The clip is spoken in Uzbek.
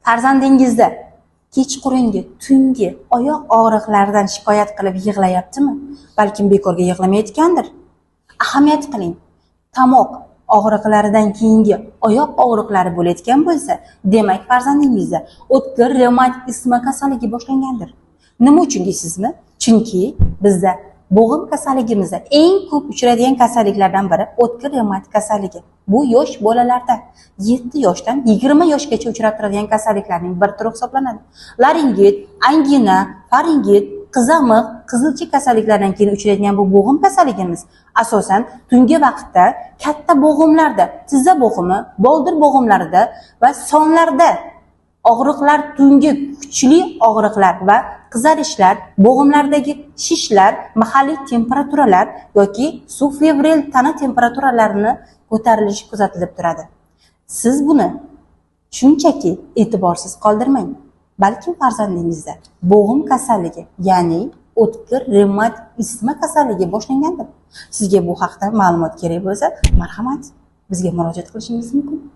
Farzandingizda kechqurungi, tungi oyoq og'riqlaridan shikoyat qilib yig'layaptimi? Balkim bekorga yig'lamayotgandir. Ahamiyat qiling. Tomoq og'riqlaridan keyingi oyoq og'riqlari bo'layotgan bo'lsa, demak farzandingizda o'tkir revmatik isitma kasalligi boshlangandir. Nima uchun deysizmi? Chunki bizda bo'g'im kasalligimizda eng ko'p uchraydigan kasalliklardan biri o'tkir revmatik kasalligi. Bu yosh bolalarda 7 yoshdan 20 yoshgacha uchrab turadigan kasalliklarning bir turi hisoblanadi. Laringit, angina, faringit, qizamiq, qizilcha kasalliklaridan keyin uchraydigan bu bo'g'im kasalligimiz asosan tungi vaqtda katta bo'g'imlarda, tizza bo'g'imi, boldir bo'g'imlarida va sonlarda og'riqlar, tungi kuchli og'riqlar va qizarishlar, bo'g'imlardagi shishlar, mahalliy temperaturalar yoki subfevril tana temperaturalarini ko'tarilishi kuzatilib turadi. Siz buni shunchaki e'tiborsiz qoldirmang. Balki farzandingizda bo'g'im kasalligi, ya'ni o'tkir revmatik isitma kasalligi boshlangandir. Sizga bu haqda ma'lumot kerak bo'lsa, marhamat, bizga murojaat qilishingiz mumkin.